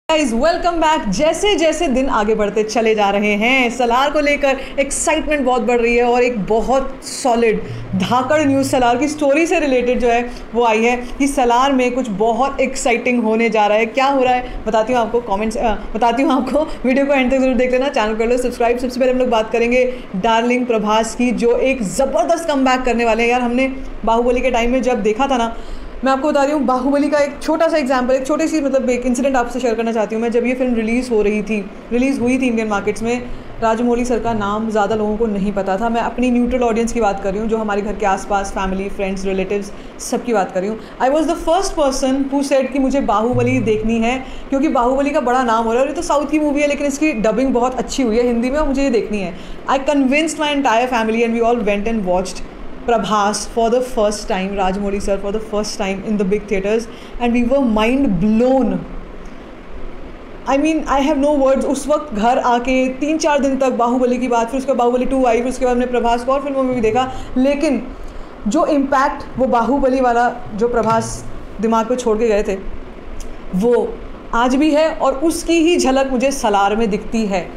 Guys welcome back. जैसे जैसे दिन आगे बढ़ते चले जा रहे हैं, सलार को लेकर एक्साइटमेंट बहुत बढ़ रही है और एक बहुत सॉलिड धाकड़ न्यूज़ सलार की स्टोरी से रिलेटेड जो है वो आई है कि सलार में कुछ बहुत एक्साइटिंग होने जा रहा है। क्या हो रहा है बताती हूँ आपको, बताती हूँ आपको। वीडियो को एंड तक जरूर देख लेना, चैनल कर लो सब्सक्राइब। सबसे पहले हम लोग बात करेंगे डार्लिंग प्रभास की, जो एक ज़बरदस्त कमबैक करने वाले हैं। यार हमने बाहुबली के टाइम में जब देखा था ना, मैं आपको बता रही हूँ बाहुबली का एक छोटा सा एग्जांपल, एक छोटी सी मतलब एक इंसिडेंट आपसे शेयर करना चाहती हूँ। मैं जब ये फिल्म रिलीज़ हुई थी इंडियन मार्केट्स में, राजमौली सर का नाम ज़्यादा लोगों को नहीं पता था। मैं अपनी न्यूट्रल ऑडियंस की बात कर रही हूँ, जो हमारे घर के आसपास फैमिली, फ्रेंड्स, रिलेटिव्स सबकी बात कर रही हूँ। I was the first person who said कि मुझे बाहुबली देखनी है, क्योंकि बाहुबली का बड़ा नाम हो रहा है और ये तो साउथ की मूवी है, लेकिन इसकी डबिंग बहुत अच्छी हुई है हिंदी में और मुझे ये देखनी है। I convinced my entire family and we all went and watched Prabhas for the first time, Rajamouli sir for the first time in the big theaters, and we were mind blown. I mean, I have no words. उस वक्त घर आके 3-4 दिन तक बाहुबली की बात, फिर उसके बाद बाहुबली 2 आई, फिर उसके बाद हमने प्रभास को और फिल्मों में भी देखा, लेकिन जो इम्पैक्ट वो बाहुबली वाला जो प्रभास दिमाग पे छोड़ के गए थे वो आज भी है और उसकी ही झलक मुझे सलार में दिखती है।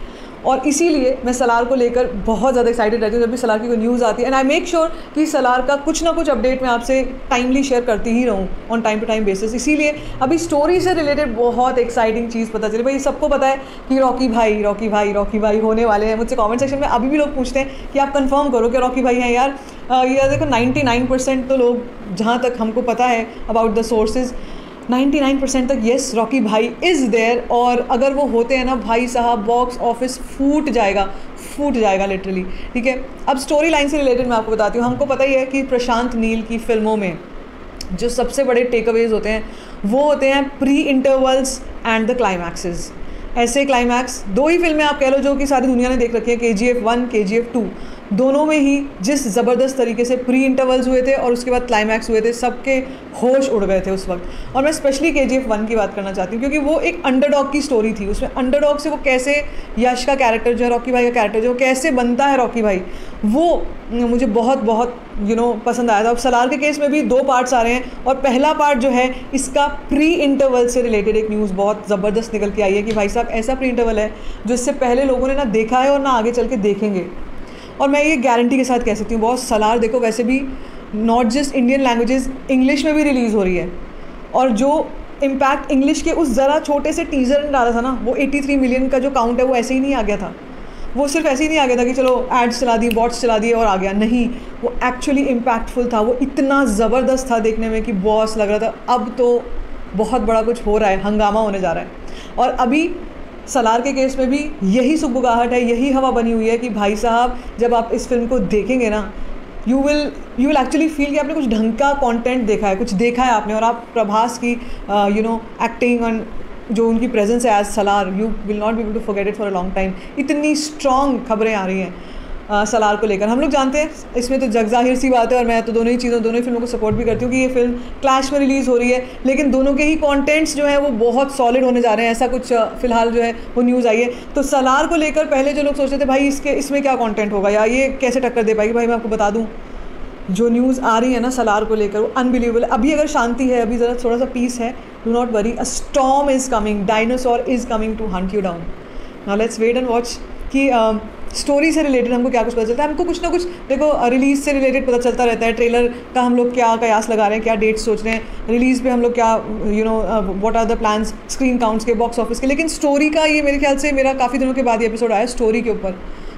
और इसीलिए मैं सलार को लेकर बहुत ज़्यादा एक्साइटेड रहती हूँ जब भी सलार की कोई न्यूज़ आती है। एंड आई मेक श्योर कि सलार का कुछ ना कुछ अपडेट मैं आपसे टाइमली शेयर करती ही रहूँ on time to time basis. इसीलिए अभी स्टोरी से रिलेटेड बहुत एक्साइटिंग चीज़ पता चली। भाई सबको पता है कि रॉकी भाई होने वाले हैं। मुझसे कमेंट सेक्शन में अभी भी लोग पूछते हैं कि आप कंफर्म करो कि रॉकी भाई हैं। यार ये देखो 99% तो लोग, जहाँ तक हमको पता है अबाउट द सोर्सेज, 99% तक येस रॉकी भाई इज़ देयर। और अगर वो होते हैं ना भाई साहब, बॉक्स ऑफिस फूट जाएगा लिटरली। ठीक है, अब स्टोरी लाइन से रिलेटेड मैं आपको बताती हूँ। हमको पता ही है कि प्रशांत नील की फिल्मों में जो सबसे बड़े टेकअवेज होते हैं वो होते हैं pre intervals and the climaxes. ऐसे क्लाइमैक्स 2 ही फिल्में आप कह लो जो कि सारी दुनिया ने देख रखी है, KGF 1, KGF 2, दोनों में ही जिस ज़बरदस्त तरीके से प्री इंटरवल्स हुए थे और उसके बाद क्लाइमैक्स हुए थे, सबके होश उड़ गए थे उस वक्त। और मैं स्पेशली KGF 1 की बात करना चाहती हूँ, क्योंकि वो एक अंडरडॉग की स्टोरी थी। उसमें अंडरडॉग से वो कैसे यश का कैरेक्टर जो है, रॉकी भाई का कैरेक्टर जो कैसे बनता है रॉकी भाई, वो मुझे बहुत पसंद आया था। अब सलार के केस में भी 2 पार्ट्स आ रहे हैं और पहला पार्ट जो है इसका प्री इंटरवल से रिलेटेड एक न्यूज़ बहुत ज़बरदस्त निकल के आई है कि भाई साहब ऐसा प्री इंटरवल है जो इससे पहले लोगों ने ना देखा है और ना आगे चल के देखेंगे। और मैं ये गारंटी के साथ कह सकती हूँ, बहुत सलार देखो वैसे भी not just Indian languages, English में भी रिलीज़ हो रही है। और जो इम्पैक्ट इंग्लिश के उस ज़रा छोटे से टीज़र ने डाला था ना, वो 83 मिलियन का जो काउंट है वो ऐसे ही नहीं आ गया था। वो सिर्फ ऐसे ही नहीं आ गया था कि चलो एड्स चला दिए, बॉट्स चला दिए और आ गया। नहीं, वो एक्चुअली इम्पैक्टफुल था। वो इतना ज़बरदस्त था देखने में कि बॉस लग रहा था अब तो बहुत बड़ा कुछ हो रहा है, हंगामा होने जा रहा है। और अभी सलार के केस में भी यही सुगबुगाहट है, यही हवा बनी हुई है कि भाई साहब जब आप इस फिल्म को देखेंगे ना, यू विल एक्चुअली फील कि आपने कुछ ढंग का कंटेंट देखा है, कुछ देखा है आपने। और आप प्रभास की एक्टिंग और जो उनकी प्रेजेंस है as Salaar, you will not be able to forget it for a long time. इतनी स्ट्रॉन्ग खबरें आ रही हैं सलार को लेकर। हम लोग जानते हैं इसमें तो जग ज़ाहिर सी बात है, और मैं तो दोनों ही फिल्मों को सपोर्ट भी करती हूँ कि ये फिल्म क्लैश में रिलीज़ हो रही है, लेकिन दोनों के ही कंटेंट्स जो हैं वो बहुत सॉलिड होने जा रहे हैं। ऐसा कुछ फिलहाल जो है वो न्यूज़ आई है। तो सलार को लेकर पहले जो लोग सोचते थे भाई इसमें क्या कंटेंट होगा या ये कैसे टक्कर दे पाएगी, भाई मैं आपको बता दूँ जो न्यूज़ आ रही है ना सलार को लेकर वो अनबिलीवेबल। अभी अगर शांति है, अभी ज़रा थोड़ा सा पीस है, do not worry, a storm is coming, dinosaur is coming to hunt you down. Now let's wait and watch कि स्टोरी से रिलेटेड हमको क्या कुछ पता चलता है। हमको कुछ ना कुछ देखो रिलीज़ से रिलेटेड पता चलता रहता है। ट्रेलर का हम लोग क्या कयास लगा रहे हैं, क्या डेट्स सोच रहे हैं, रिलीज़ पे हम लोग क्या what are the plans screen counts के, बॉक्स ऑफिस के। लेकिन स्टोरी का ये मेरे ख्याल से मेरा काफ़ी दिनों के बाद ये एपिसोड आया स्टोरी के ऊपर,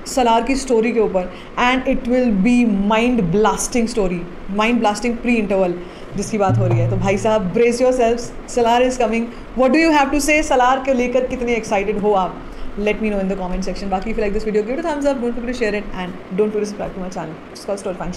सलार की स्टोरी के ऊपर, and it will be mind blasting story, mind blasting pre interval जिसकी बात हो रही है। तो भाई साहब brace yourself, Salaar is coming. What do you have to say, Salaar को लेकर कितने एक्साइटेड हो आप? Let me know in the comment section. Baki, if you like this video, give it a thumbs up. Don't forget to share it and don't forget to subscribe to my channel. It's called Story Fun.